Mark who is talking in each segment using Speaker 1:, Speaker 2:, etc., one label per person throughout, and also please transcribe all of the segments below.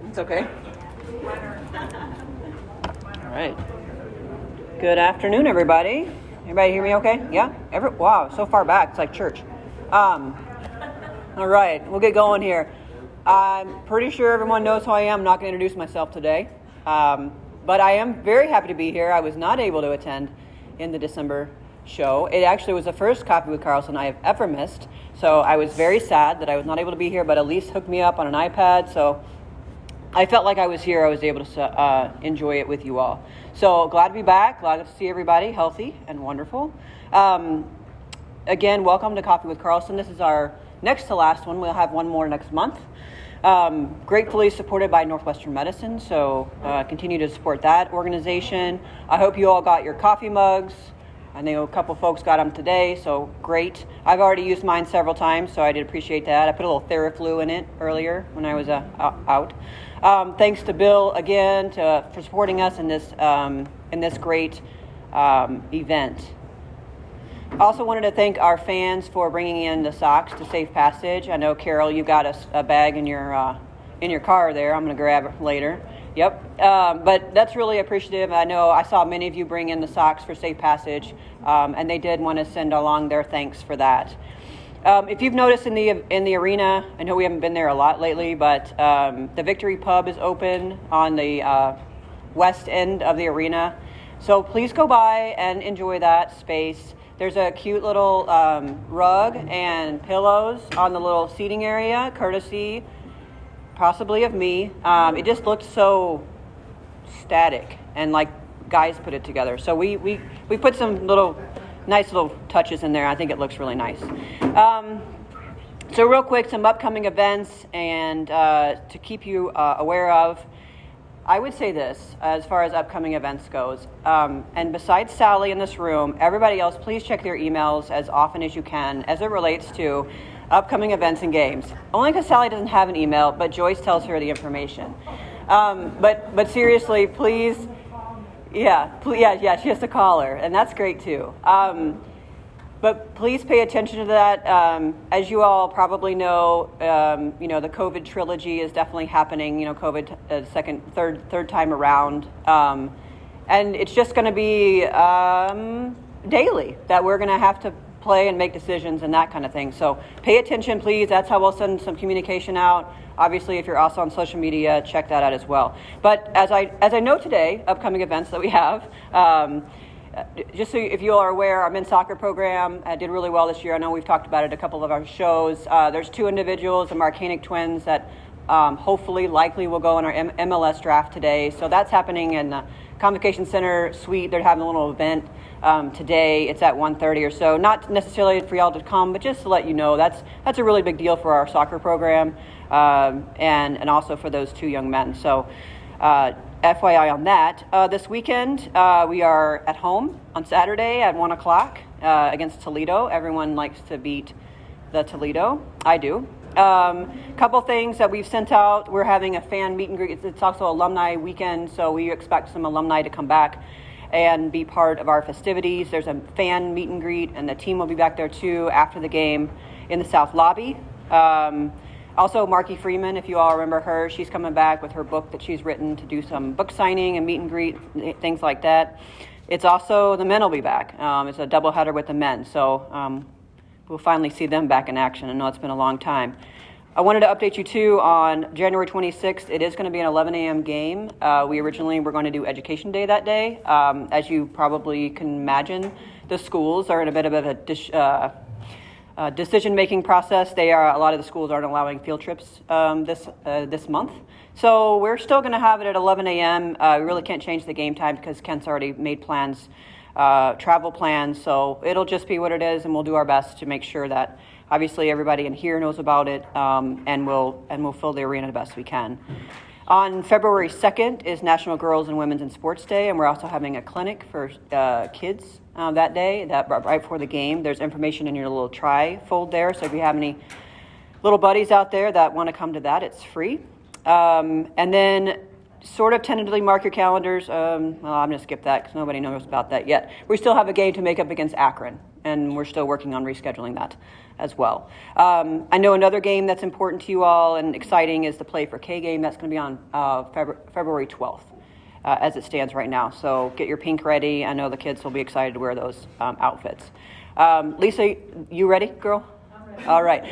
Speaker 1: It's okay. All right. Good afternoon, everybody. Everybody hear me okay? Yeah? Wow, so far back. It's like church. All right, we'll get going here. I'm pretty sure everyone knows who I am. I'm not going to introduce myself today. But I am very happy to be here. I was not able to attend in the December show. It actually was the first Coffee with Carlsen I have ever missed. So I was very sad that I was not able to be here, but Elise hooked me up on an iPad. So I felt like I was here. I was able to enjoy it with you all. So glad to be back. Glad to see everybody healthy and wonderful. Again, welcome to Coffee with Carlsen. This is our next to last one. We'll have one more next month. Gratefully supported by Northwestern Medicine. So continue to support that organization. I hope you all got your coffee mugs. I know a couple folks got them today, so great. I've already used mine several times, so I did appreciate that. I put a little Theraflu in it earlier when I was out. Thanks to Bill again for supporting us in this great event. Also wanted to thank our fans for bringing in the socks to Safe Passage. I know, Carol, you got a bag in your car there. I'm going to grab it later. Yep, but that's really appreciative. I know I saw many of you bring in the socks for Safe Passage, and they did want to send along their thanks for that. If you've noticed in the arena, I know we haven't been there a lot lately, but the Victory Pub is open on the west end of the arena. So please go by and enjoy that space. There's a cute little rug and pillows on the little seating area, courtesy possibly of me. It just looked so static and like guys put it together. So we put some nice little touches in there. I think it looks really nice. So real quick, some upcoming events and to keep you aware of. I would say this as far as upcoming events goes. And besides Sally in this room, everybody else, please check their emails as often as you can as it relates to upcoming events and games. Only because Sally doesn't have an email, but Joyce tells her the information. But seriously, please, she has to call her, and that's great too. But please pay attention to that. As you all probably know, the COVID trilogy is definitely happening. COVID third time around, and it's just going to be daily that we're going to have to play and make decisions and that kind of thing. So pay attention, please. That's how we'll send some communication out. Obviously, if you're also on social media, check that out as well. But as I know today, upcoming events that we have, just so if you all are aware, our men's soccer program did really well this year. I know we've talked about it at a couple of our shows. There's two individuals, the Marcanic twins, that likely will go in our MLS draft today. So that's happening in the Convocation Center suite. They're having a little event today. It's at 1:30 or so. Not necessarily for y'all to come, but just to let you know, that's a really big deal for our soccer program and also for those two young men. So FYI on that. This weekend, we are at home on Saturday at 1 o'clock against Toledo. Everyone likes to beat the Toledo. I do. Couple things that we've sent out. We're having a fan meet and greet. It's also alumni weekend, so we expect some alumni to come back and be part of our festivities. There's a fan meet and greet, and the team will be back there too after the game in the South Lobby. Also, Marky Freeman, if you all remember her, she's coming back with her book that she's written to do some book signing and meet and greet, things like that. It's also, the men will be back. It's a doubleheader with the men, so we'll finally see them back in action. I know it's been a long time. I wanted to update you too on January 26th. It is going to be an 11 a.m. game. We originally were going to do Education Day that day. As you probably can imagine, the schools are in a bit of a decision-making process. A lot of the schools aren't allowing field trips this month. So we're still going to have it at 11 a.m. We really can't change the game time because Kent's already made plans, travel plans. So it'll just be what it is, and we'll do our best to make sure that obviously everybody in here knows about it, and we'll fill the arena the best we can. On February 2nd is National Girls and Women's in Sports Day, and we're also having a clinic for kids that day, right before the game. There's information in your little tri-fold there, so if you have any little buddies out there that want to come to that, it's free. And then sort of tentatively mark your calendars. Well, I'm going to skip that because nobody knows about that yet. We still have a game to make up against Akron, and we're still working on rescheduling that as well. I know another game that's important to you all and exciting is the Play for K game. That's going to be on February 12th as it stands right now. So get your pink ready. I know the kids will be excited to wear those outfits. Lisa, you ready, girl? All right.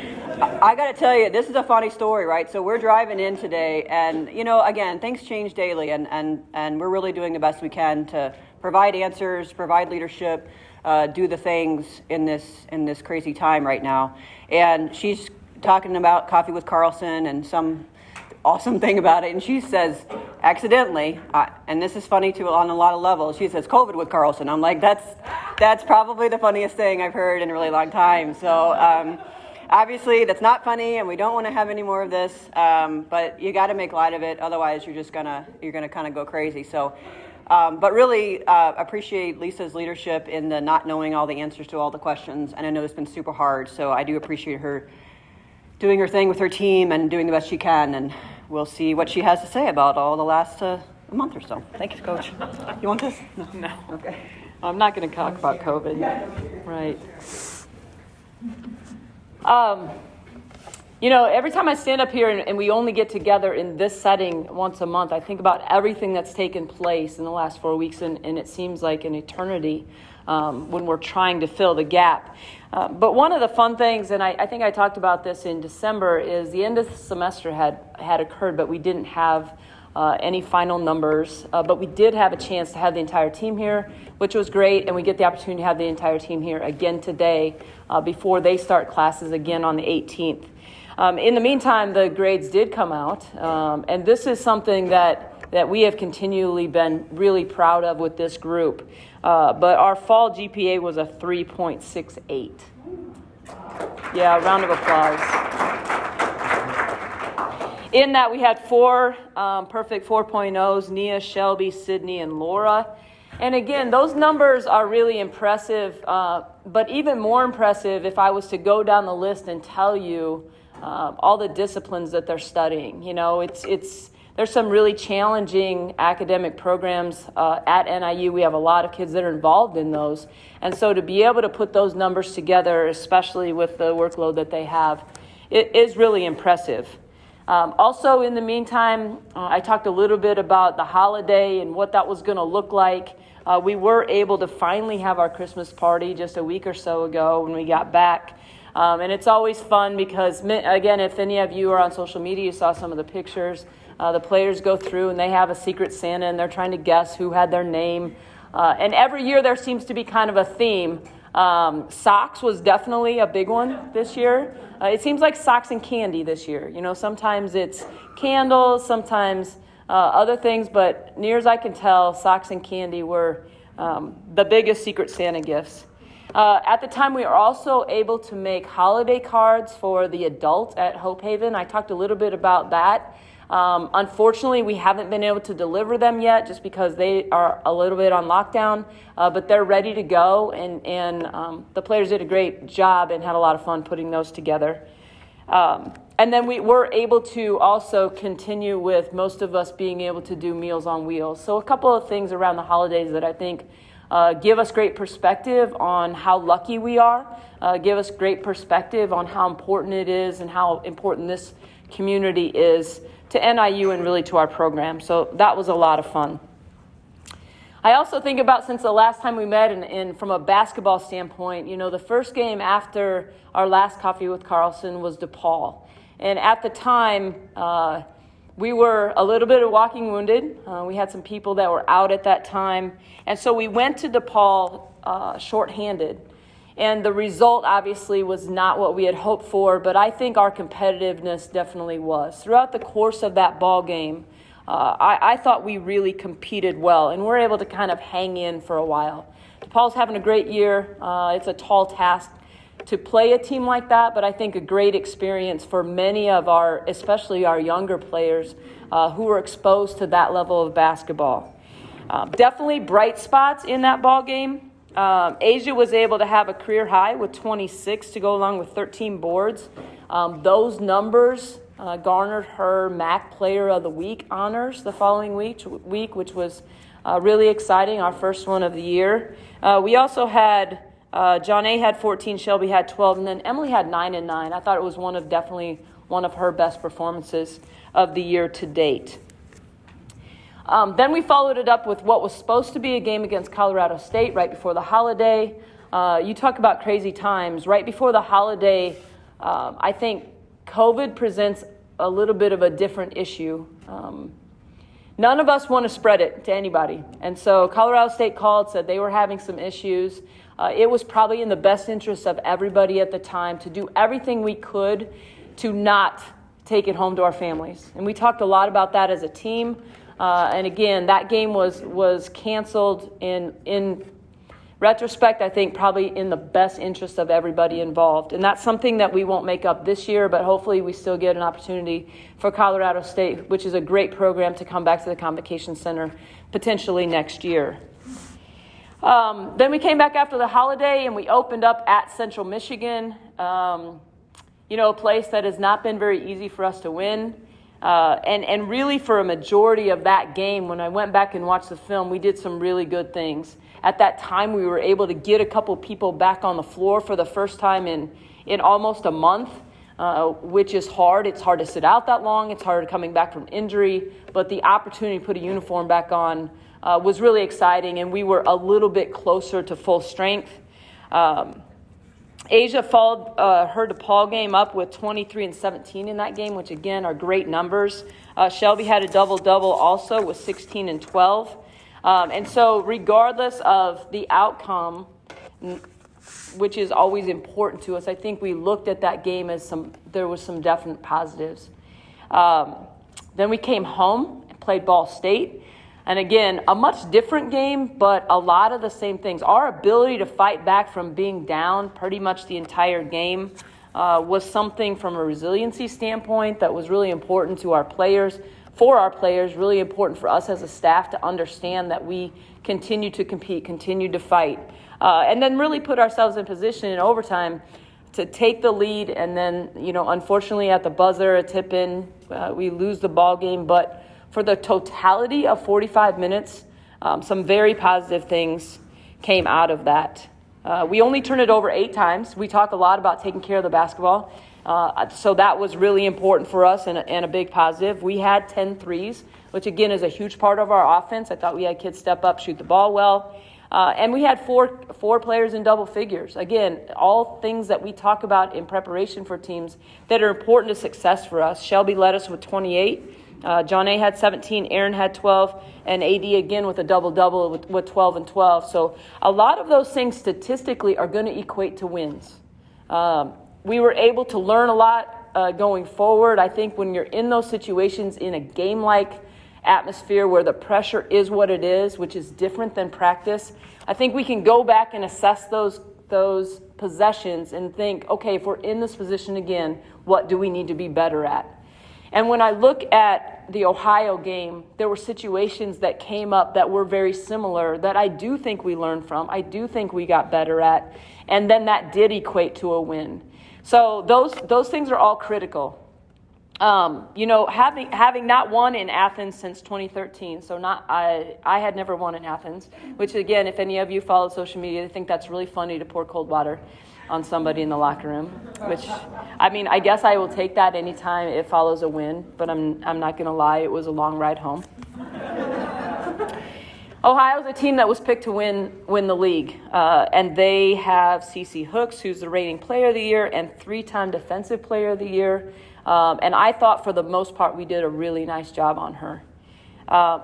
Speaker 1: I got to tell you, this is a funny story, right? So we're driving in today, and, again, things change daily, and we're really doing the best we can to provide answers, provide leadership, do the things in this crazy time right now. And she's talking about coffee with Carlsen and some awesome thing about it, and she says, accidentally, and this is funny too on a lot of levels, she says COVID with Carlsen. I'm like, that's probably the funniest thing I've heard in a really long time. So obviously that's not funny, and we don't want to have any more of this, but you got to make light of it, otherwise you're gonna kind of go crazy. So but really appreciate Lisa's leadership in the not knowing all the answers to all the questions, and I know it's been super hard, so I do appreciate her doing her thing with her team and doing the best she can, and we'll see what she has to say about all the last month or so. Thank you, Coach. You want this?
Speaker 2: No.
Speaker 1: Okay.
Speaker 2: I'm not going to talk about COVID. Right. Every time I stand up here and we only get together in this setting once a month, I think about everything that's taken place in the last 4 weeks, and it seems like an eternity when we're trying to fill the gap. But one of the fun things, and I think I talked about this in December, is the end of the semester had occurred, but we didn't have any final numbers. But we did have a chance to have the entire team here, which was great, and we get the opportunity to have the entire team here again today before they start classes again on the 18th. In the meantime, the grades did come out, and this is something that we have continually been really proud of with this group. But our fall GPA was a 3.68. Yeah, a round of applause. In that, we had 4 perfect 4.0s, Nia, Shelby, Sydney, and Laura. And again, those numbers are really impressive, but even more impressive if I was to go down the list and tell you all the disciplines that they're studying. There's some really challenging academic programs at NIU. We have a lot of kids that are involved in those. And so to be able to put those numbers together, especially with the workload that they have, it is really impressive. Also, in the meantime, I talked a little bit about the holiday and what that was going to look like. We were able to finally have our Christmas party just a week or so ago when we got back. And it's always fun because, again, if any of you are on social media, you saw some of the pictures. The players go through and they have a secret Santa and they're trying to guess who had their name. And every year there seems to be kind of a theme. Socks was definitely a big one this year. It seems like socks and candy this year. Sometimes it's candles, sometimes other things, but near as I can tell, socks and candy were the biggest secret Santa gifts. At the time, we were also able to make holiday cards for the adults at Hope Haven. I talked a little bit about that. Unfortunately, we haven't been able to deliver them yet just because they are a little bit on lockdown, but they're ready to go, and the players did a great job and had a lot of fun putting those together. And then we were able to also continue with most of us being able to do Meals on Wheels. So a couple of things around the holidays that I think give us great perspective on how lucky we are, give us great perspective on how important it is and how important this community is to NIU and really to our program. So that was a lot of fun. I also think about since the last time we met and from a basketball standpoint, the first game after our last Coffee with Carlsen was DePaul. And at the time, we were a little bit walking wounded. We had some people that were out at that time. And so we went to DePaul shorthanded. And the result obviously was not what we had hoped for, but I think our competitiveness definitely was. Throughout the course of that ball game, I thought we really competed well, and we're able to kind of hang in for a while. DePaul's having a great year. It's a tall task to play a team like that, but I think a great experience for many of especially our younger players who were exposed to that level of basketball. Definitely bright spots in that ball game. Asia was able to have a career high with 26 to go along with 13 boards. Those numbers garnered her MAC Player of the Week honors the following week, which was really exciting, our first one of the year. We also had John A. had 14, Shelby had 12, and then Emily had 9 and 9. I thought it was definitely one of her best performances of the year to date. Then we followed it up with what was supposed to be a game against Colorado State right before the holiday. You talk about crazy times. Right before the holiday, I think COVID presents a little bit of a different issue. None of us want to spread it to anybody. And so Colorado State called, said they were having some issues. It was probably in the best interest of everybody at the time to do everything we could to not take it home to our families. And we talked a lot about that as a team. And again, that game was canceled in retrospect, I think probably in the best interest of everybody involved. And that's something that we won't make up this year, but hopefully we still get an opportunity for Colorado State, which is a great program, to come back to the Convocation Center potentially next year. Then we came back after the holiday and we opened up at Central Michigan, a place that has not been very easy for us to win. And really for a majority of that game, when I went back and watched the film, we did some really good things. At that time, we were able to get a couple people back on the floor for the first time in almost a month, which is hard. It's hard to sit out that long. It's hard coming back from injury. But the opportunity to put a uniform back on was really exciting, and we were a little bit closer to full strength. Asia followed her DePaul game up with 23 and 17 in that game, which again are great numbers. Shelby had a double-double also with 16 and 12. And so regardless of the outcome, which is always important to us, I think we looked at that game as there was some definite positives. Then we came home and played Ball State. And again, a much different game, but a lot of the same things. Our ability to fight back from being down pretty much the entire game was something from a resiliency standpoint that was really important to our players, really important for us as a staff to understand that we continue to compete, continue to fight, and then really put ourselves in position in overtime to take the lead. And then, unfortunately at the buzzer, a tip in, we lose the ball game, but for the totality of 45 minutes, some very positive things came out of that. We only turned it over 8 times. We talk a lot about taking care of the basketball. So that was really important for us and a big positive. We had 10 threes, which again is a huge part of our offense. I thought we had kids step up, shoot the ball well. And we had four players in double figures. Again, all things that we talk about in preparation for teams that are important to success for us. Shelby led us with 28. John A. had 17, Aaron had 12, and AD again with a double-double with 12 and 12. So a lot of those things statistically are going to equate to wins. We were able to learn a lot going forward. I think when you're in those situations in a game-like atmosphere where the pressure is what it is, which is different than practice, I think we can go back and assess those possessions and think, okay, if we're in this position again, what do we need to be better at? And when I look at the Ohio game, there were situations that came up that were very similar that I do think we learned from. I do think we got better at. And then that did equate to a win. So those things are all critical. Having not won in Athens since 2013, so I had never won in Athens, which again, if any of you follow social media, I think that's really funny to pour cold water on somebody in the locker room, which, I guess I will take that anytime it follows a win, but I'm not going to lie, it was a long ride home. Ohio's a team that was picked to win the league, and they have Cece Hooks, who's the reigning player of the year and 3-time defensive player of the year, and I thought for the most part we did a really nice job on her.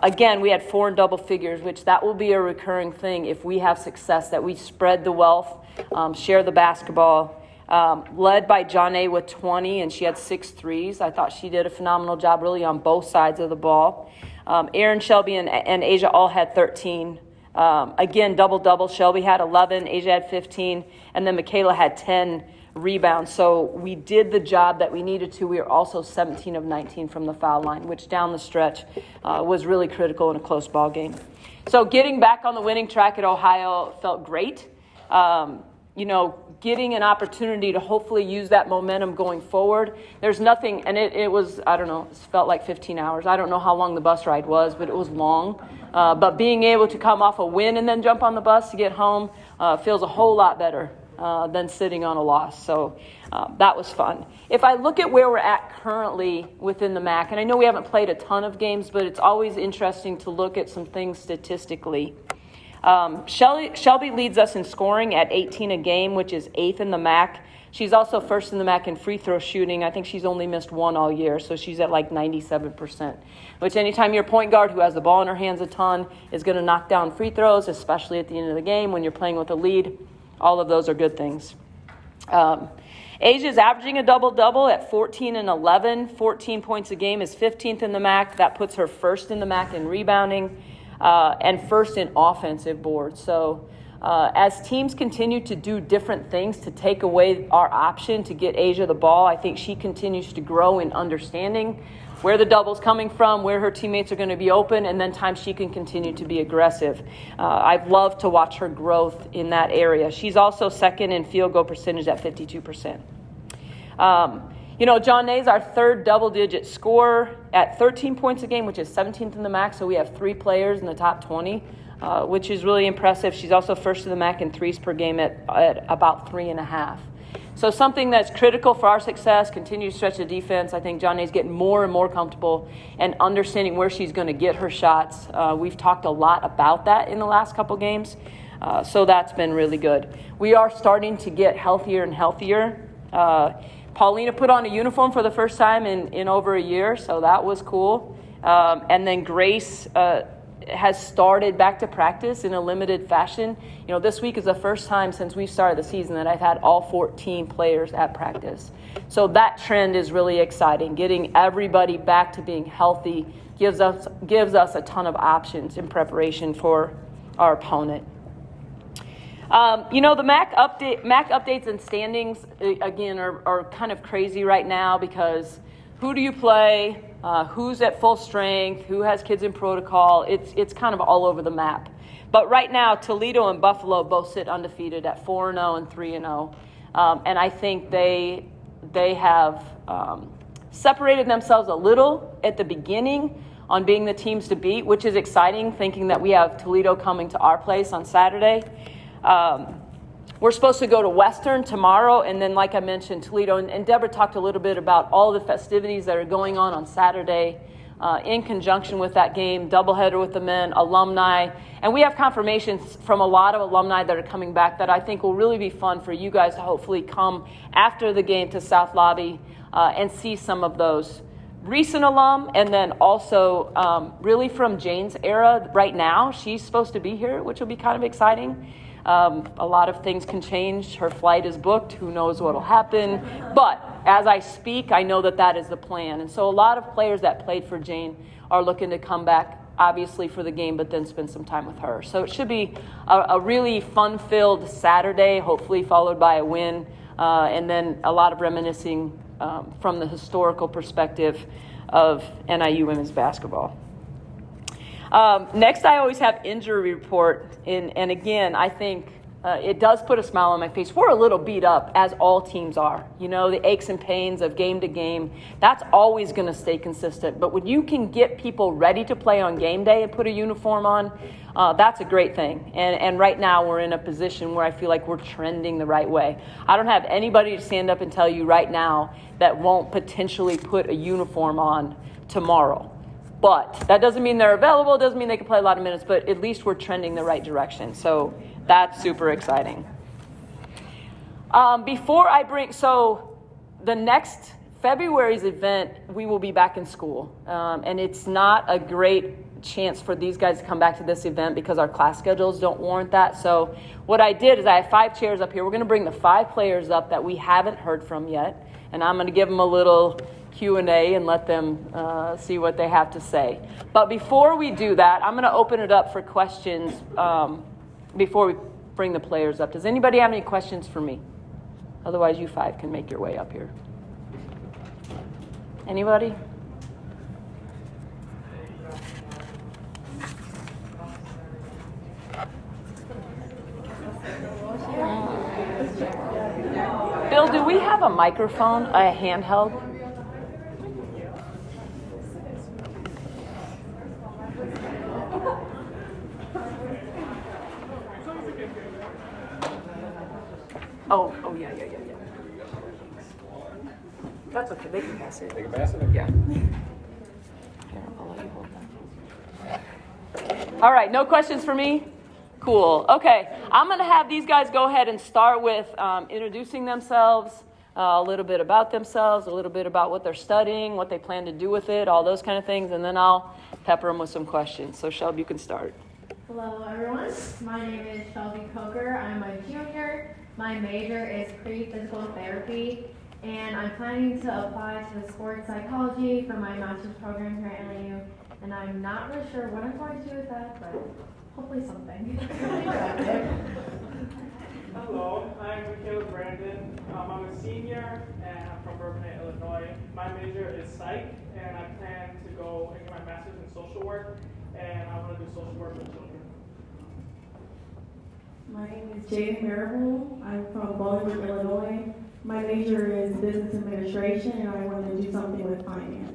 Speaker 2: Again, we had 4 in double figures, which that will be a recurring thing if we have success, that we spread the wealth, share the basketball. Led by John A. with 20, and she had 6 threes. I thought she did a phenomenal job really on both sides of the ball. Aaron, Shelby, and Asia all had 13. Again, double-double. Shelby had 11, Asia had 15, and then Michaela had 10 rebounds. So we did the job that we needed to. We were also 17 of 19 from the foul line, which down the stretch was really critical in a close ball game. So getting back on the winning track at Ohio felt great. getting an opportunity to hopefully use that momentum going forward. There's nothing, and it was, I don't know, it felt like 15 hours. I don't know how long the bus ride was, but it was long. But being able to come off a win and then jump on the bus to get home feels a whole lot better than sitting on a loss. So that was fun. If I look at where we're at currently within the MAC, and I know we haven't played a ton of games, but it's always interesting to look at some things statistically. Shelby leads us in scoring at 18 a game, which is 8th in the MAC. She's also first in the MAC in free throw shooting. I think she's only missed one all year, so she's at like 97%, which anytime you're a point guard who has the ball in her hands a ton is going to knock down free throws, especially at the end of the game when you're playing with a lead. All of those are good things. Asia's averaging a double-double at 14 and 11. 14 points a game is 15th in the MAC. That puts her first in the MAC in rebounding and first in offensive boards. So as teams continue to do different things to take away our option to get Asia the ball, I think she continues to grow in understanding where the double's coming from, where her teammates are going to be open, and then times she can continue to be aggressive. I've loved to watch her growth in that area. She's also second in field goal percentage at 52%. John Nay's our third double-digit scorer at 13 points a game, which is 17th in the MAC, so we have 3 players in the top 20, which is really impressive. She's also first in the MAC in threes per game at about 3.5. So something that's critical for our success, continue to stretch the defense. I think John Nay's getting more and more comfortable and understanding where she's going to get her shots. We've talked a lot about that in the last couple games, so that's been really good. We are starting to get healthier and healthier. Paulina put on a uniform for the first time in over a year, so that was cool. And then Grace has started back to practice in a limited fashion. This week is the first time since we started the season that I've had all 14 players at practice. So that trend is really exciting. Getting everybody back to being healthy gives us a ton of options in preparation for our opponent. The MAC updates and standings, again, are kind of crazy right now because who do you play? Who's at full strength? Who has kids in protocol? It's kind of all over the map. But right now, Toledo and Buffalo both sit undefeated at 4-0 and 3-0. And I think they have separated themselves a little at the beginning on being the teams to beat, which is exciting, thinking that we have Toledo coming to our place on Saturday. We're supposed to go to Western tomorrow, and then, like I mentioned, Toledo. And Deborah talked a little bit about all the festivities that are going on Saturday in conjunction with that game, doubleheader with the men, alumni. And we have confirmations from a lot of alumni that are coming back that I think will really be fun for you guys to hopefully come after the game to South Lobby and see some of those recent alum, and then also really from Jane's era right now. She's supposed to be here, which will be kind of exciting. A lot of things can change. Her flight is booked. Who knows what will happen? But as I speak, I know that is the plan. And so a lot of players that played for Jane are looking to come back, obviously, for the game, but then spend some time with her. So it should be a really fun-filled Saturday, hopefully followed by a win, and then a lot of reminiscing from the historical perspective of NIU women's basketball. Next, I always have injury report, and again, I think it does put a smile on my face. We're a little beat up, as all teams are. The aches and pains of game to game, that's always going to stay consistent. But when you can get people ready to play on game day and put a uniform on, that's a great thing. And right now, we're in a position where I feel like we're trending the right way. I don't have anybody to stand up and tell you right now that won't potentially put a uniform on tomorrow. But that doesn't mean they're available, doesn't mean they can play a lot of minutes, but at least we're trending the right direction. So that's super exciting. So the next February's event, we will be back in school. And it's not a great chance for these guys to come back to this event because our class schedules don't warrant that. So what I did is I have 5 chairs up here. We're going to bring the 5 players up that we haven't heard from yet. And I'm going to give them a little Q&A and let them see what they have to say. But before we do that, I'm going to open it up for questions before we bring the players up. Does anybody have any questions for me? Otherwise, you 5 can make your way up here. Anybody? do we have a microphone, a handheld? Oh, yeah. That's okay, they can pass it.
Speaker 3: They can pass it?
Speaker 2: Yeah. Here, I'll let you hold that. All right, no questions for me? Cool. Okay, I'm going to have these guys go ahead and start with introducing themselves, a little bit about themselves, a little bit about what they're studying, what they plan to do with it, all those kind of things, and then I'll pepper them with some questions. So, Shelby, you can start.
Speaker 4: Hello, everyone. My name is Shelby Coker. I'm a junior. My major is pre-physical therapy, and I'm planning to apply to sports psychology for my master's program here at LAU. And I'm not really sure what I'm going to do with that, but hopefully something.
Speaker 5: Hello, I'm Caleb Brandon. I'm a senior and I'm from Bourbonnais, Illinois. My major is psych, and I plan to go and get my master's in social work, and I want to do social work with children.
Speaker 6: My name is Jaden Marable. I'm from Bolingbrook, Illinois. My major is business administration, and I want to do something with finance.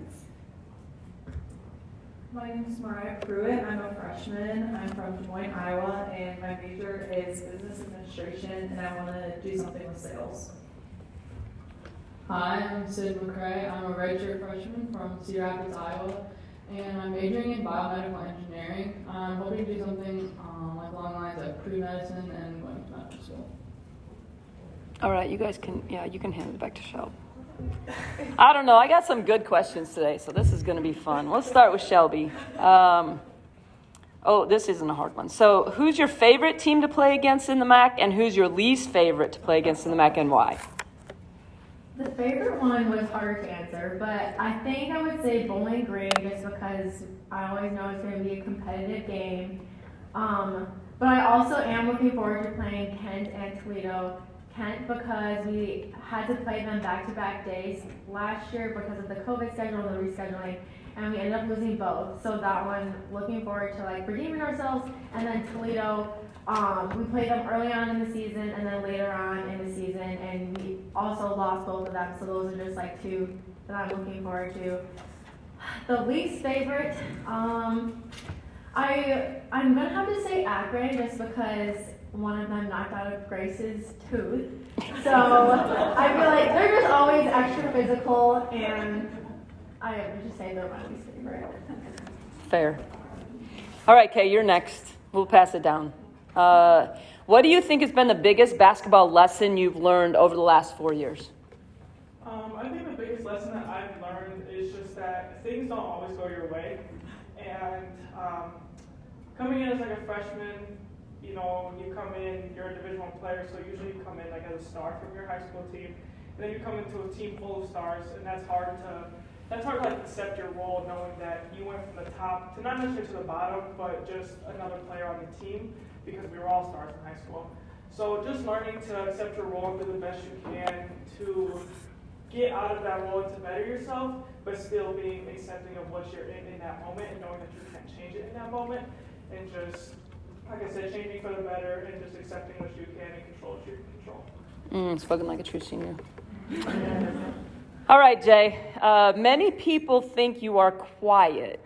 Speaker 7: My name is Mariah Pruitt. I'm a freshman. I'm from Des Moines, Iowa, and my major is business administration, and I want to do something with sales.
Speaker 8: Hi, I'm Sid McCrae. I'm a redshirt freshman from Cedar Rapids, Iowa, and I'm majoring in biomedical engineering. I'm hoping to do something like along the lines of pre-medicine and going to medical school.
Speaker 2: All right, you guys can, you can hand it back to Shelby. I don't know. I got some good questions today, so this is going to be fun. Let's start with Shelby. This isn't a hard one. So who's your favorite team to play against in the MAC, and who's your least favorite to play against in the MAC, and why?
Speaker 4: The favorite one was harder to answer, but I think I would say Bowling Green just because I always know it's going to be a competitive game. But I also am looking forward to playing Kent and Toledo. Kent because we had to play them back-to-back days last year because of the COVID schedule and the rescheduling, and we ended up losing both. So that one, looking forward to redeeming ourselves. And then Toledo, we played them early on in the season and then later on in the season, and we also lost both of them. So those are just two that I'm looking forward to. The least favorite, I'm gonna have to say Akron just because one of them knocked out of Grace's tooth. So I feel like they're just always extra physical, and I would just say they're my least favorite.
Speaker 2: Fair. All right, Kay, you're next. We'll pass it down. What do you think has been the biggest basketball lesson you've learned over the last 4 years?
Speaker 5: I think the biggest lesson that I've learned is just that things don't always go your way. And coming in as a freshman, you come in, you're a Division I player, so usually you come in as a star from your high school team, and then you come into a team full of stars, and that's hard to accept your role, knowing that you went from the top to not necessarily to the bottom, but just another player on the team, because we were all stars in high school. So just learning to accept your role and do the best you can to get out of that role and to better yourself, but still being accepting of what you're in that moment and knowing that you can't change it in that moment, and just, like I said, changing for the better and just accepting what you can and control what you can control.
Speaker 2: Spoken like a true senior. All right, Jay. Many people think you are quiet,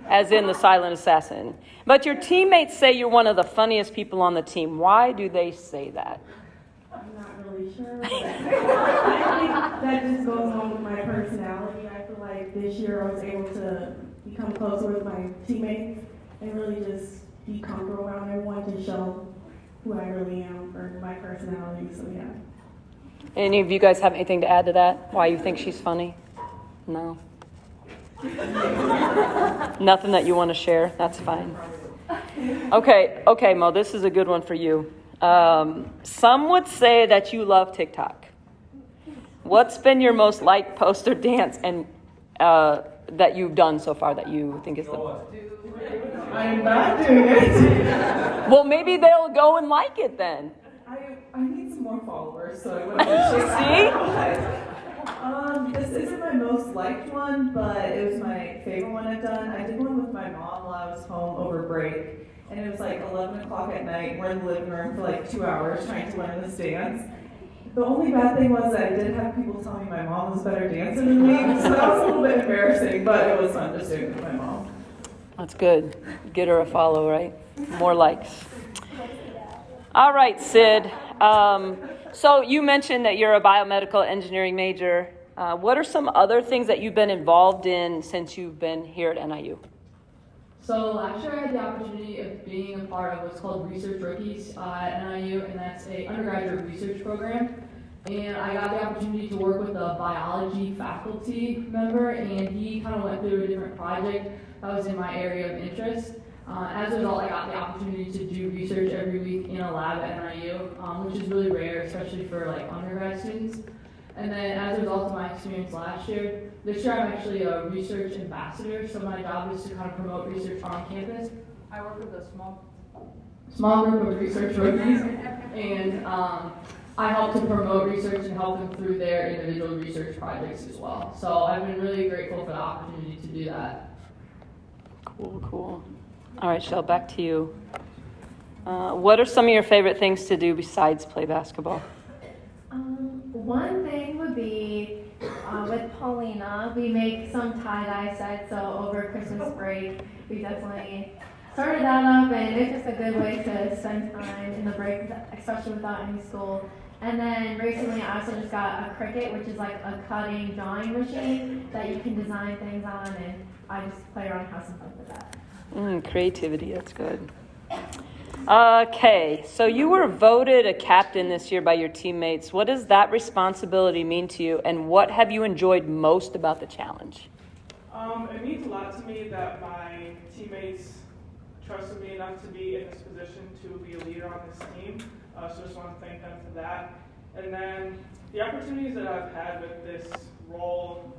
Speaker 2: as in the silent assassin. But your teammates say you're one of the funniest people on the team. Why do they say that?
Speaker 6: I'm not really sure. But I think that just goes along with my personality. I feel like this year I was able to become closer with my teammates and really just be comfortable around everyone to show who I really am for my personality. So yeah.
Speaker 2: Any of you guys have anything to add to that? Why you think she's funny? No? Nothing that you want to share? That's fine. Okay, Mo, this is a good one for you. Some would say that you love TikTok. What's been your most liked post or dance and that you've done so far that you think is the...
Speaker 6: I'm not doing it.
Speaker 2: Well, maybe they'll go and like it then.
Speaker 7: I need some more followers, so I wouldn't
Speaker 2: See?
Speaker 7: This isn't my most liked one, but it was my favorite one I've done. I did one with my mom while I was home over break, and it was 11 o'clock at night. We're in the living room for 2 hours trying to learn this dance. The only bad thing was that I did have people tell me my mom was a better dancer than me, so that was a little bit embarrassing, but it was fun just doing it with my mom.
Speaker 2: That's good. Get her a follow, right? More likes. All right, Sid. So you mentioned that you're a biomedical engineering major. What are some other things that you've been involved in since you've been here at NIU?
Speaker 8: So last year I had the opportunity of being a part of what's called Research Rookies at NIU, and that's a undergraduate research program. And I got the opportunity to work with a biology faculty member, and he kind of went through a different project that was in my area of interest. As a result, I got the opportunity to do research every week in a lab at NIU, which is really rare, especially for like undergrad students. And then as a result of my experience last year, this year I'm actually a research ambassador, so my job is to kind of promote research on campus. I work with a small group of research rookies, and I help to promote research and help them through their individual research projects as well. So I've been really grateful for the opportunity to do that.
Speaker 2: Cool. All right, Shell, back to you. What are some of your favorite things to do besides play basketball?
Speaker 4: One thing would be with Paulina, we make some tie-dye sets, so over Christmas break, we definitely started that up, and it's just a good way to spend time in the break, especially without any school. And then recently I also just got a Cricut, which is like a cutting drawing machine that you can design things on, and I just play around, have some fun with that.
Speaker 2: Creativity, that's good. Okay, so you were voted a captain this year by your teammates. What does that responsibility mean to you, and what have you enjoyed most about the challenge?
Speaker 5: It means a lot to me that my teammates trusted me enough to be in this position to be a leader on this team. So just want to thank them for that. And then the opportunities that I've had with this role,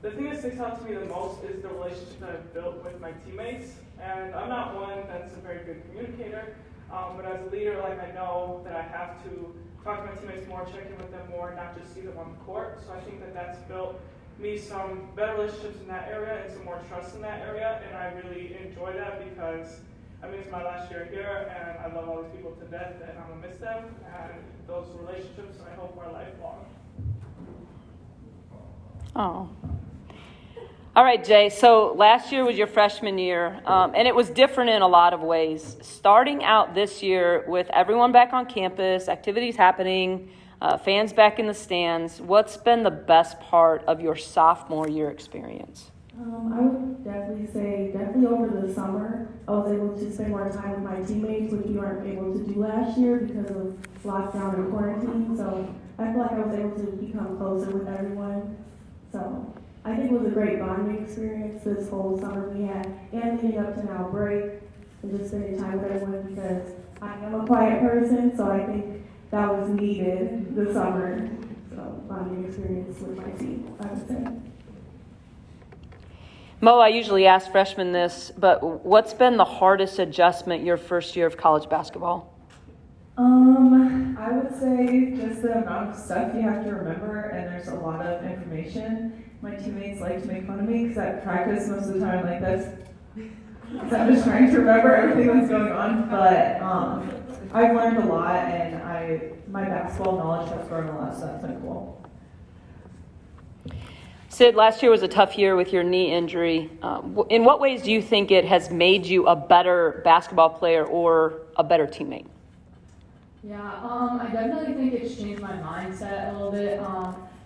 Speaker 5: the thing that sticks out to me the most is the relationship that I've built with my teammates. And I'm not one that's a very good communicator, but as a leader, like I know that I have to talk to my teammates more, check in with them more, not just see them on the court. So I think that that's built me some better relationships in that area and some more trust in that area. And I really enjoy that because, I mean, it's my last year here, and I love all these people to death, and I'm going to miss them. And those relationships, I hope, are lifelong.
Speaker 2: Oh. All right, Jay. So last year was your freshman year, and it was different in a lot of ways. Starting out this year with everyone back on campus, activities happening, fans back in the stands, what's been the best part of your sophomore year experience?
Speaker 6: I would definitely say, over the summer, I was able to spend more time with my teammates, which we weren't able to do last year because of lockdown and quarantine. So I feel like I was able to become closer with everyone. So I think it was a great bonding experience this whole summer we had, and leading up to now break, and just spending time with everyone because I am a quiet person, so I think that was needed this summer. So bonding experience with my team, I would say.
Speaker 2: Mo, I usually ask freshmen this, but what's been the hardest adjustment your first year of college basketball?
Speaker 7: I would say just the amount of stuff you have to remember, and there's a lot of information. My teammates like to make fun of me because at practice most of the time I'm like this. So I'm just trying to remember everything that's going on, but I've learned a lot, and my basketball knowledge has grown a lot, so that's been cool.
Speaker 2: Sid, last year was a tough year with your knee injury. In what ways do you think it has made you a better basketball player or a better teammate?
Speaker 8: Yeah, I definitely think it's changed my mindset a little bit.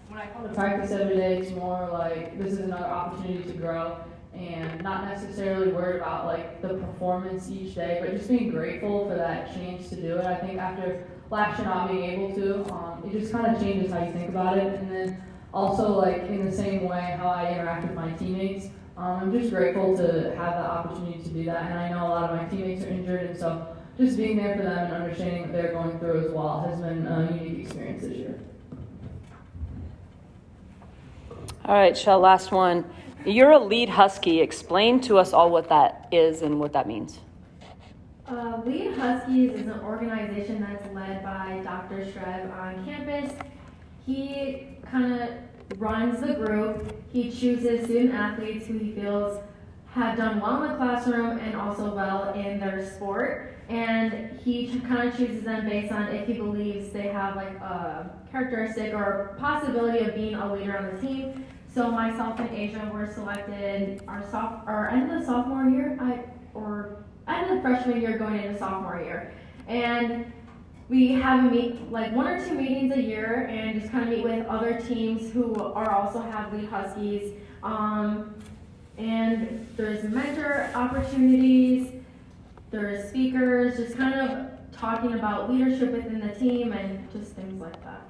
Speaker 8: When I come to practice every day, it's more like this is another opportunity to grow, and not necessarily worried about like the performance each day, but just being grateful for that chance to do it. I think after last year not being able to, it just kind of changes how you think about it, and then also like in the same way how I interact with my teammates. I'm just grateful to have the opportunity to do that, and I know a lot of my teammates are injured, and so just being there for them and understanding what they're going through as well has been a unique experience this year.
Speaker 2: All right, Shell, last one. You're a lead Husky. Explain to us all what that is and what that means.
Speaker 4: Lead Huskies is an organization that's led by Dr. Shreb on campus. He kind of runs the group. He chooses student athletes who he feels have done well in the classroom and also well in their sport. And he kind of chooses them based on if he believes they have like a characteristic or possibility of being a leader on the team. So myself and Asia were selected our end of the sophomore year, or end of the freshman year going into sophomore year. And we have like 1 or 2 meetings a year and just kind of meet with other teams who also have lead Huskies. And there's mentor opportunities, there's speakers, just kind of talking about leadership within the team and just things like that.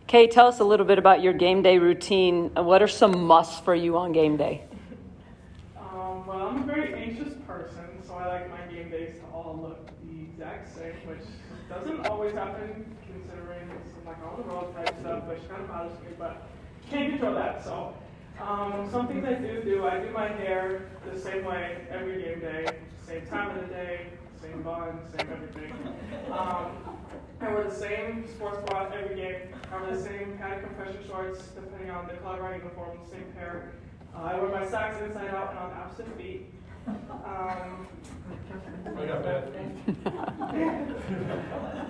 Speaker 2: Kay, tell us a little bit about your game day routine. What are some musts for you on game day?
Speaker 5: Well, I'm a very anxious person, so I like my game days to all look the exact same, which doesn't always happen considering some like on the road type stuff, which kind of bothers me, but can't control that. So some things I do my hair the same way every game day, same time of the day, same bun, same everything. I wear the same sports bra every game. I wear the same padded compression shorts depending on the color of my uniform, same pair. I wear my socks inside out and on the opposite feet.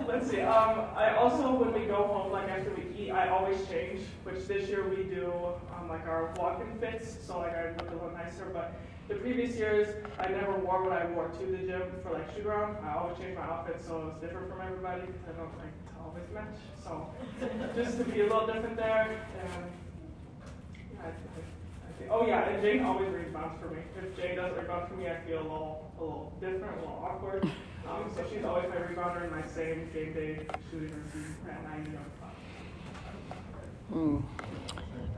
Speaker 5: Let's see. I also, when we go home, like after we eat, I always change. Which this year we do like our walk-in fits, so like I look a little nicer. But the previous years, I never wore what I wore to the gym for like shoot around. I always change my outfit so it's different from everybody because I don't like to always match. So just to be a little different there. And and Jane always rebounds for me. If Jane doesn't rebound for me, I feel a little different, a little awkward. So she's always my rebounder in my same game day shooting routine at 9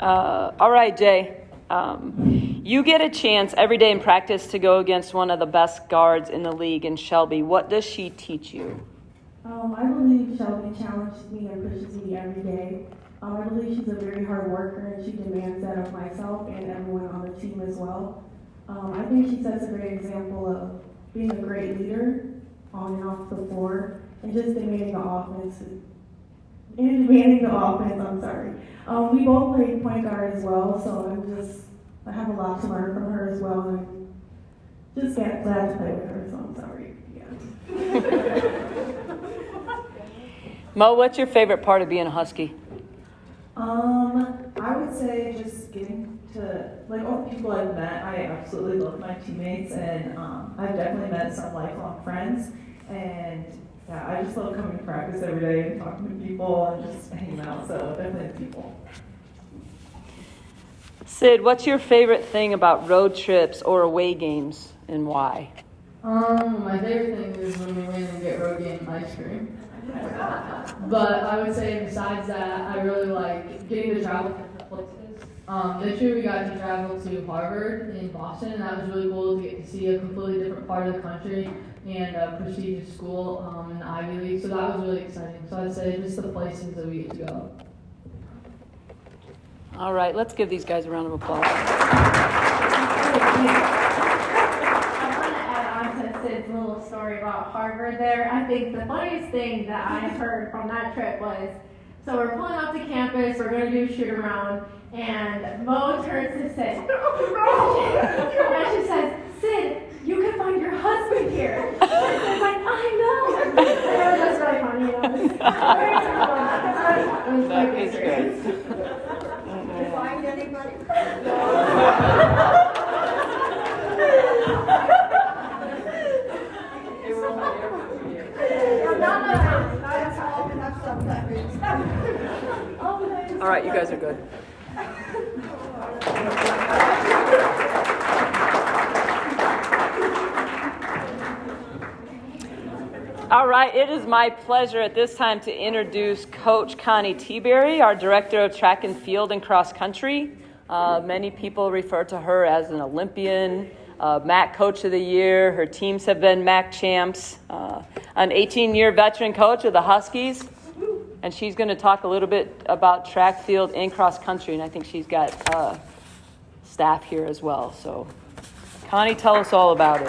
Speaker 5: o'clock.
Speaker 2: All right, Jay. You get a chance every day in practice to go against one of the best guards in the league in Shelby. What does she teach you?
Speaker 6: I believe Shelby challenges me and pushes me every day. I believe she's a very hard worker and she demands that of myself and everyone on the team as well. I think she sets a great example of being a great leader on and off the floor and just demanding the offense. We both play point guard as well, so I have a lot to learn from her as well, and I'm just glad to play with her, so I'm sorry. Yeah.
Speaker 2: Mo, what's your favorite part of being a Husky?
Speaker 7: I would say just getting to, like, all the people I've met, I absolutely love my teammates, and I've definitely met some lifelong friends, and yeah, I just love coming to practice every day and talking to people and just hanging out, so definitely the people.
Speaker 2: Sid, what's your favorite thing about road trips or away games, and why?
Speaker 8: My favorite thing is when we win and get road game ice cream. But I would say besides that, I really like getting to travel to different places. This year we got to travel to Harvard in Boston, and that was really cool to get to see a completely different part of the country and a prestigious school in the Ivy League. So that was really exciting. So I'd say just the places that we get to go.
Speaker 2: All right, let's give these guys a round of applause.
Speaker 4: Sid's little story about Harvard there. I think the funniest thing that I heard from that trip was, so we're pulling up to campus, we're going to do shoot around, and Mo turns to Sid. And she says, Sid, you could find your husband here. And Sid's like, I know. It was really funny, you know.
Speaker 2: That is good.
Speaker 3: Did you find anybody?
Speaker 2: All right, you guys are good. All right, it is my pleasure at this time to introduce Coach Connie Teaberry, our Director of Track and Field and Cross Country. Many people refer to her as an Olympian, MAC Coach of the Year. Her teams have been MAC champs, an 18-year veteran coach of the Huskies. And she's going to talk a little bit about track, field, and cross country. And I think she's got staff here as well. So, Connie, tell us all about it.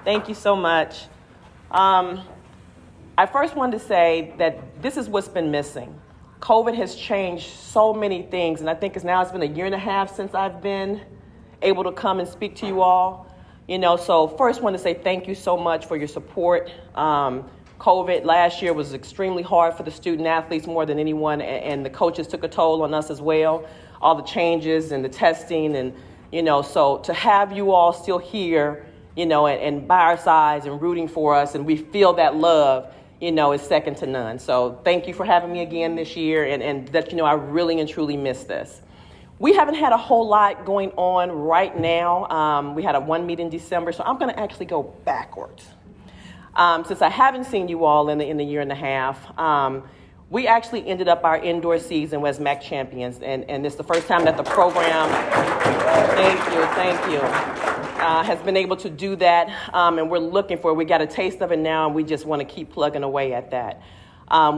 Speaker 9: Thank you so much. I first wanted to say that this is what's been missing. COVID has changed so many things, and I think it's been a year and a half since I've been able to come and speak to you all. So first want to say thank you so much for your support. COVID last year was extremely hard for the student athletes more than anyone, and the coaches took a toll on us as well. All the changes and the testing, and so to have you all still here, and by our sides and rooting for us, and we feel that love, is second to none. So thank you for having me again this year, and that I really and truly miss this. We haven't had a whole lot going on right now. We had one meet in December, so I'm going to actually go backwards. Since I haven't seen you all in the year and a half, we actually ended up our indoor season as MAC champions, and it's the first time that the program, thank you, has been able to do that, and we're looking for it. We got a taste of it now, and we just want to keep plugging away at that.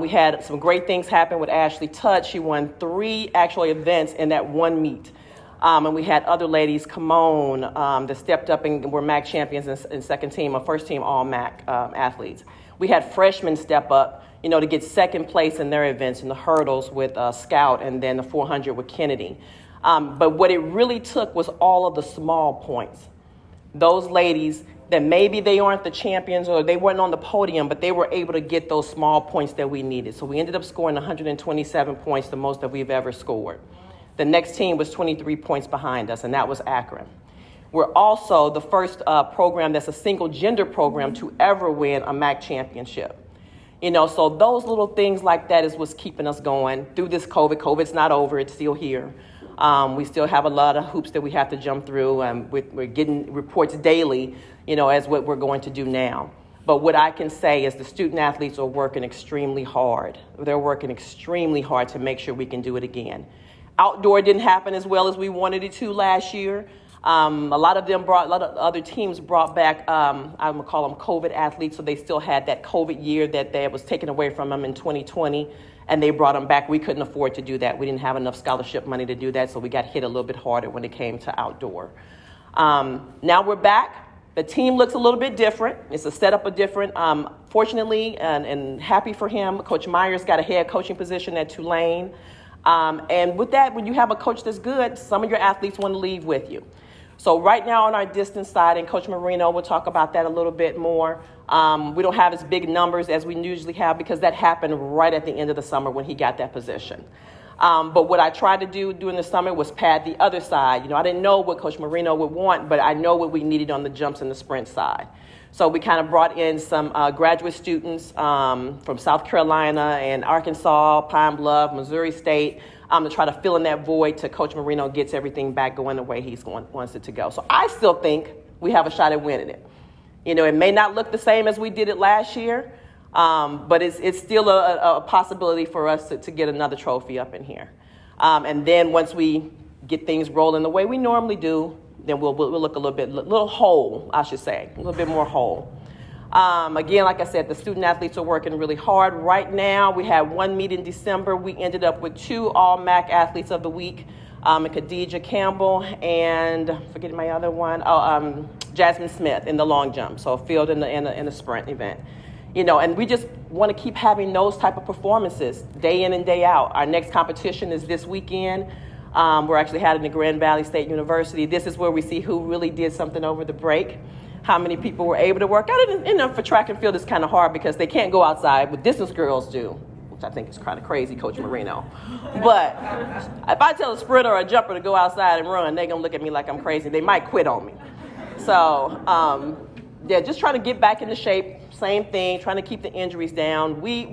Speaker 9: We had some great things happen with Ashley Touch. She won 3 actual events in that one meet. And we had other ladies come on that stepped up and were MAC champions in second team or first team all MAC athletes. We had freshmen step up, to get second place in their events in the hurdles with Scout and then the 400 with Kennedy. But what it really took was all of the small points. Those ladies that maybe they aren't the champions or they weren't on the podium, but they were able to get those small points that we needed. So we ended up scoring 127 points, the most that we've ever scored. The next team was 23 points behind us, and that was Akron. We're also the first program that's a single gender program to ever win a MAC championship. So those little things like that is what's keeping us going through this COVID. COVID's not over, it's still here. We still have a lot of hoops that we have to jump through, and we're getting reports daily, as what we're going to do now. But what I can say is the student athletes are working extremely hard. They're working extremely hard to make sure we can do it again. Outdoor didn't happen as well as we wanted it to last year. A lot of other teams brought back, I'm gonna call them COVID athletes, so they still had that COVID year that was taken away from them in 2020, and they brought them back. We couldn't afford to do that. We didn't have enough scholarship money to do that, so we got hit a little bit harder when it came to outdoor. Now we're back. The team looks a little bit different. It's a setup of different. Fortunately, and happy for him, Coach Myers got a head coaching position at Tulane. And with that, when you have a coach that's good, some of your athletes want to leave with you. So right now on our distance side, and Coach Marino will talk about that a little bit more, we don't have as big numbers as we usually have because that happened right at the end of the summer when he got that position. But what I tried to do during the summer was pad the other side. I didn't know what Coach Marino would want, but I know what we needed on the jumps and the sprint side. So we kind of brought in some graduate students from South Carolina and Arkansas, Pine Bluff, Missouri State, to try to fill in that void till Coach Marino gets everything back going the way he wants it to go. So I still think we have a shot at winning it. It may not look the same as we did it last year, but it's still a possibility for us to get another trophy up in here. And then once we get things rolling the way we normally do, then we'll look a little whole, I should say, a little bit more whole. Again, like I said, the student athletes are working really hard. Right now, we had one meet in December. We ended up with 2 All-MAC Athletes of the Week, Khadijah Campbell and, forgetting my other one, Jasmine Smith in the long jump, so field in the sprint event. And we just want to keep having those type of performances day in and day out. Our next competition is this weekend. We're actually having at Grand Valley State University. This is where we see who really did something over the break, how many people were able to work out. For track and field, it's kind of hard because they can't go outside, but distance girls do, which I think is kind of crazy, Coach Marino. But if I tell a sprinter or a jumper to go outside and run, they're going to look at me like I'm crazy. They might quit on me. So, just trying to get back into shape. Same thing, trying to keep the injuries down. We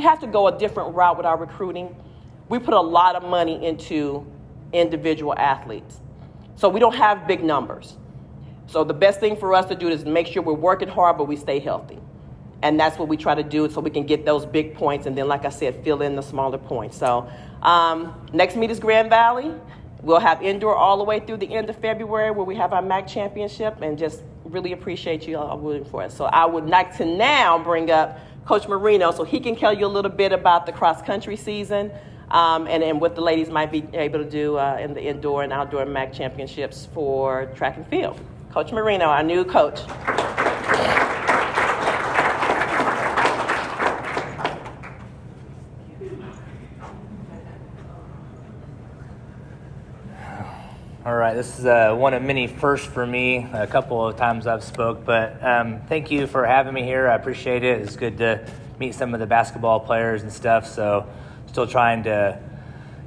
Speaker 9: have to go a different route with our recruiting. We put a lot of money into individual athletes. So we don't have big numbers. So the best thing for us to do is make sure we're working hard, but we stay healthy. And that's what we try to do so we can get those big points and then, like I said, fill in the smaller points. So next meet is Grand Valley. We'll have indoor all the way through the end of February where we have our MAC championship, and just really appreciate you all rooting for us. So I would like to now bring up Coach Marino so he can tell you a little bit about the cross-country season and what the ladies might be able to do in the indoor and outdoor MAC championships for track and field. Coach Marino, our new coach.
Speaker 10: All right, this is one of many firsts for me. A couple of times I've spoke, but thank you for having me here. I appreciate it. It's good to meet some of the basketball players and stuff. So still trying to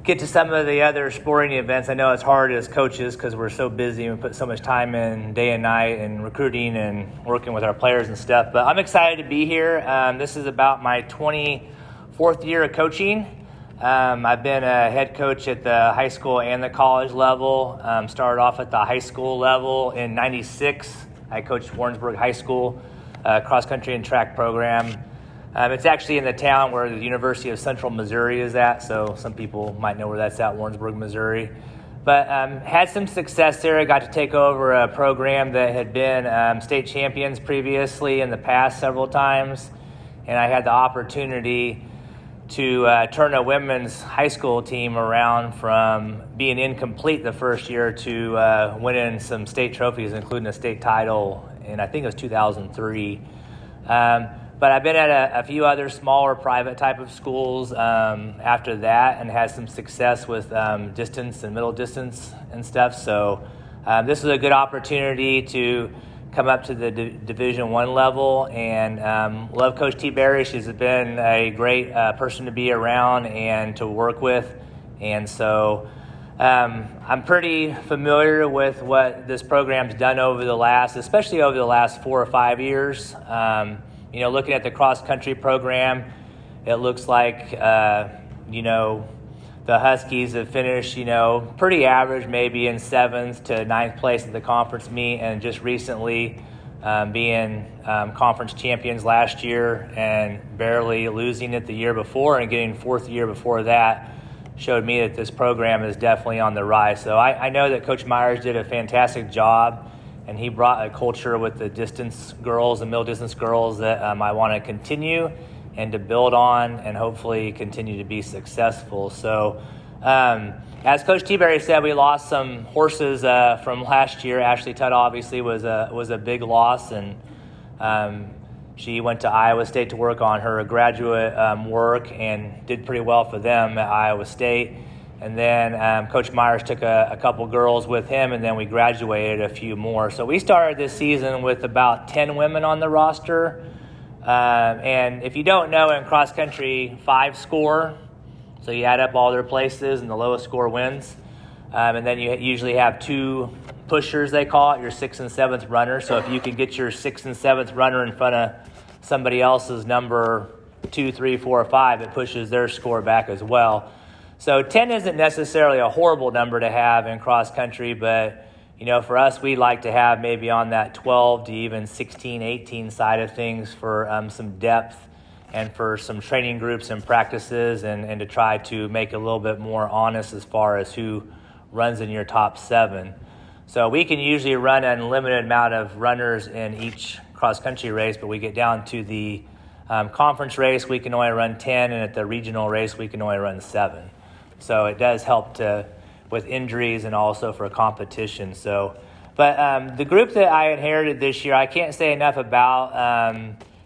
Speaker 10: get to some of the other sporting events. I know it's hard as coaches because we're so busy and we put so much time in day and night and recruiting and working with our players and stuff. But I'm excited to be here. This is about my 24th year of coaching. I've been a head coach at the high school and the college level. Started off at the high school level in '96. I coached Warrensburg High School cross country and track program. It's actually in the town where the University of Central Missouri is at, so some people might know where that's at, Warrensburg, Missouri. But had some success there. I got to take over a program that had been state champions previously in the past several times, and I had the opportunity to turn a women's high school team around from being incomplete the first year to winning some state trophies, including a state title in, I think it was 2003. But I've been at a few other smaller private type of schools after that and had some success with distance and middle distance and stuff. So this was a good opportunity to come up to the Division I level, and love Coach Teaberry. She's been a great person to be around and to work with. And so I'm pretty familiar with what this program's done especially over the last 4 or 5 years. Looking at the cross-country program, it looks like, the Huskies have finished, pretty average, maybe in 7th to 9th place at the conference meet, and just recently being conference champions last year and barely losing it the year before and getting 4th year before that showed me that this program is definitely on the rise. So I know that Coach Myers did a fantastic job, and he brought a culture with the distance girls and middle distance girls that I want to continue and to build on and hopefully continue to be successful. So as Coach Teaberry said, we lost some horses from last year. Ashley Tutt obviously was a big loss, and she went to Iowa State to work on her graduate work and did pretty well for them at Iowa State. And then Coach Myers took a couple girls with him, and then we graduated a few more. So we started this season with about 10 women on the roster. And if you don't know, in cross country, 5 score. So you add up all their places, and the lowest score wins. And then you usually have 2 pushers, they call it, your 6th and 7th runner. So if you can get your 6th and 7th runner in front of somebody else's number 2, 3, 4, or 5, it pushes their score back as well. So 10 isn't necessarily a horrible number to have in cross country, but for us, we like to have maybe on that 12 to even 16, 18 side of things for some depth and for some training groups and practices, and to try to make it a little bit more honest as far as who runs in your top 7. So we can usually run an unlimited amount of runners in each cross country race, but we get down to the conference race, we can only run 10, and at the regional race, we can only run 7. So it does help with injuries and also for competition. So, but the group that I inherited this year, I can't say enough about.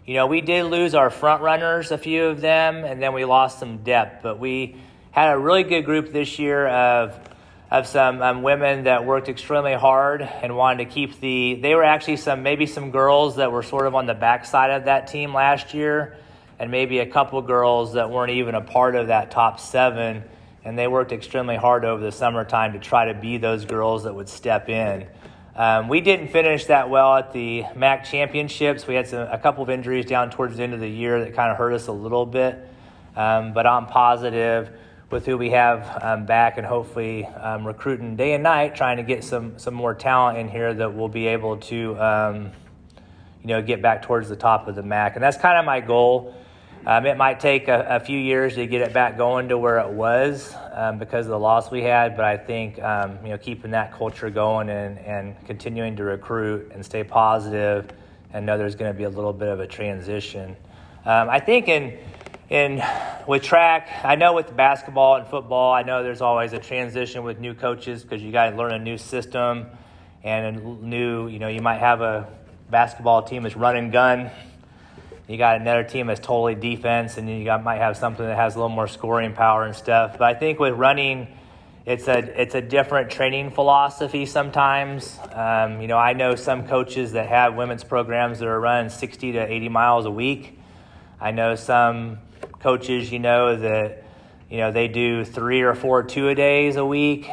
Speaker 10: We did lose our front runners, a few of them, and then we lost some depth. But we had a really good group this year of some women that worked extremely hard and wanted to keep they were actually some girls that were sort of on the backside of that team last year, and maybe a couple girls that weren't even a part of that top 7. And they worked extremely hard over the summertime to try to be those girls that would step in. We didn't finish that well at the MAC championships. We had a couple of injuries down towards the end of the year that kind of hurt us a little bit. But I'm positive with who we have back, and hopefully recruiting day and night, trying to get some more talent in here that will be able to get back towards the top of the MAC. And that's kind of my goal. It might take a few years to get it back going to where it was because of the loss we had, but I think keeping that culture going and continuing to recruit and stay positive and know there's going to be a little bit of a transition. I think with track, I know with basketball and football, I know there's always a transition with new coaches because you got to learn a new system and a new, you might have a basketball team that's run and gun. You got another team that's totally defense, and you might have something that has a little more scoring power and stuff. But I think with running it's a different training philosophy sometimes. I know some coaches that have women's programs that are running 60 to 80 miles a week. I know some coaches, that they do 3 or 4 two-a-days a week.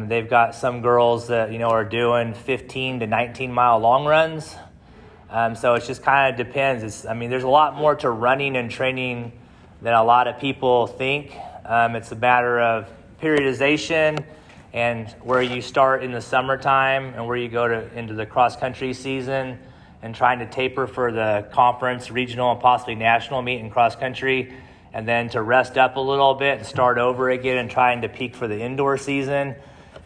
Speaker 10: They've got some girls that are doing 15 to 19 mile long runs. So it just kind of depends. There's a lot more to running and training than a lot of people think. It's a matter of periodization and where you start in the summertime and where you go into the cross-country season, and trying to taper for the conference, regional, and possibly national meet in cross-country, and then to rest up a little bit and start over again and trying to peak for the indoor season,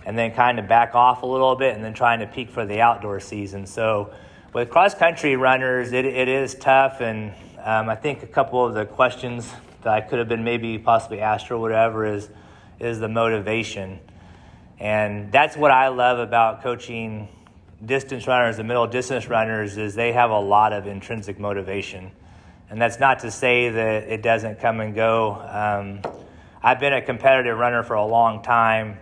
Speaker 10: and then kind of back off a little bit and then trying to peak for the outdoor season. So with cross-country runners, it is tough, and I think a couple of the questions that I could have been maybe possibly asked or whatever is the motivation. And that's what I love about coaching distance runners and middle distance runners, is they have a lot of intrinsic motivation. And that's not to say that it doesn't come and go. I've been a competitive runner for a long time,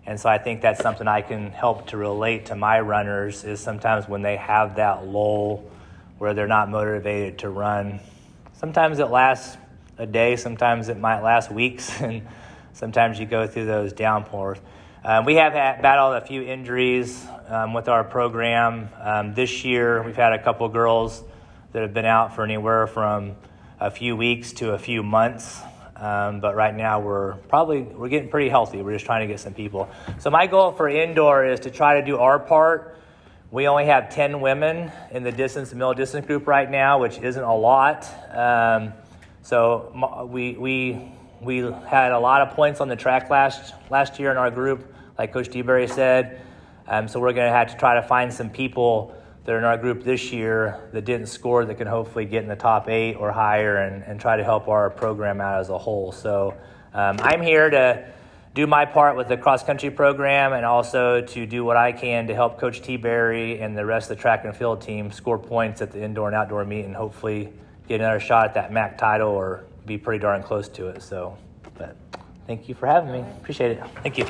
Speaker 10: and so I think that's something I can help to relate to my runners, is sometimes when they have that lull where they're not motivated to run. Sometimes it lasts a day, sometimes it might last weeks, and sometimes you go through those downpours. We have battled a few injuries with our program. This year, we've had a couple girls that have been out for anywhere from a few weeks to a few months. But right now, we're getting pretty healthy. We're just trying to get some people. So my goal for indoor is to try to do our part. We only have 10 women in the distance and middle distance group right now, which isn't a lot. So we had a lot of points on the track last year in our group, like Coach Teaberry said. So we're going to have to try to find some people that are in our group this year that didn't score that can hopefully get in the top 8 or higher and try to help our program out as a whole. So I'm here to do my part with the cross-country program, and also to do what I can to help Coach Teaberry and the rest of the track and field team score points at the indoor and outdoor meet, and hopefully get another shot at that MAC title or be pretty darn close to it. So, but thank you for having me. Appreciate it. Thank you.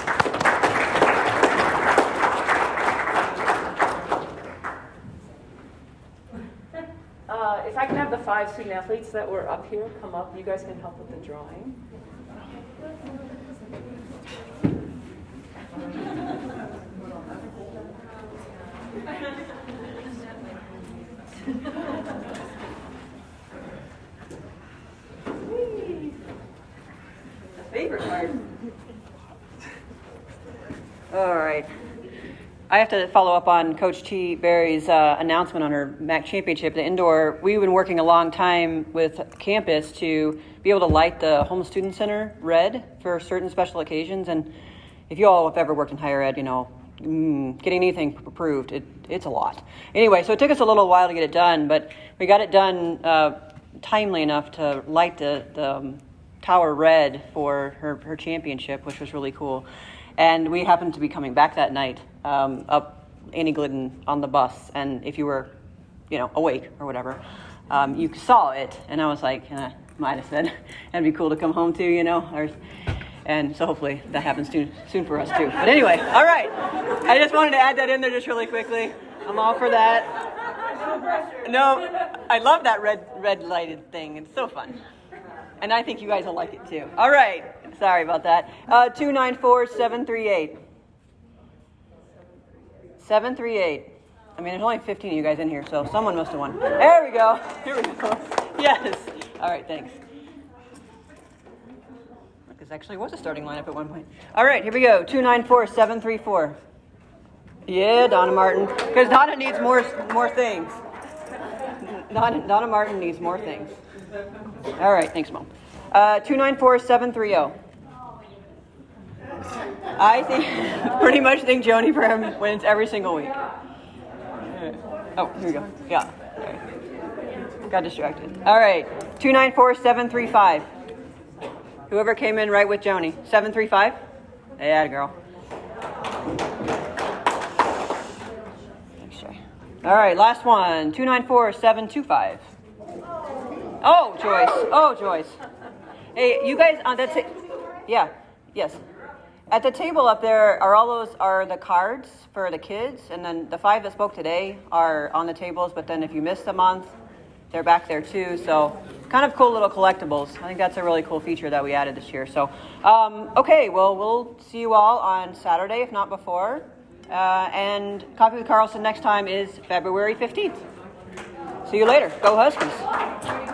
Speaker 2: If I can have the 5 student athletes that were up here come up, you guys can help with the drawing.
Speaker 1: The favorite part. All right. I have to follow up on Coach Teaberry's announcement on her MAC championship. The indoor, we've been working a long time with campus to be able to light the Home Student Center red for certain special occasions. And if you all have ever worked in higher ed, getting anything approved, it's a lot. Anyway, so it took us a little while to get it done, but we got it done timely enough to light the tower red for her championship, which was really cool. And we happened to be coming back that night up Annie Glidden on the bus. And if you were, awake or whatever, you saw it. And I was like, I might have said, it'd be cool to come home to, And so hopefully that happens soon for us too. But anyway, all right. I just wanted to add that in there just really quickly. I'm all for that. No, I love that red lighted thing. It's so fun. And I think you guys will like it too. All right. Sorry about that. 294-738. 738. There's only 15 of you guys in here, so someone must have won. There we go. Here we go. Yes. All right, thanks. This actually was a starting lineup at one point. All right, here we go. 294-734. Yeah, Donna Martin. Because Donna needs more things. Donna Martin needs more things. All right, thanks, Mom. 294-730. I pretty much think Joni Prim wins every single week. Oh, here we go. Yeah. Right. Got distracted. All right. 294-735. Whoever came in right with Joni. 735? Yeah, girl. All right, last one. 294-725. Oh, Joyce. Hey, you guys, that's it. Yeah, yes. At the table up there are the cards for the kids, and then the 5 that spoke today are on the tables, but then if you missed a month, they're back there too. So kind of cool little collectibles. I think that's a really cool feature that we added this year. So, okay, well, we'll see you all on Saturday, if not before. And Coffee with Carlsen next time is February 15th. See you later. Go Huskies.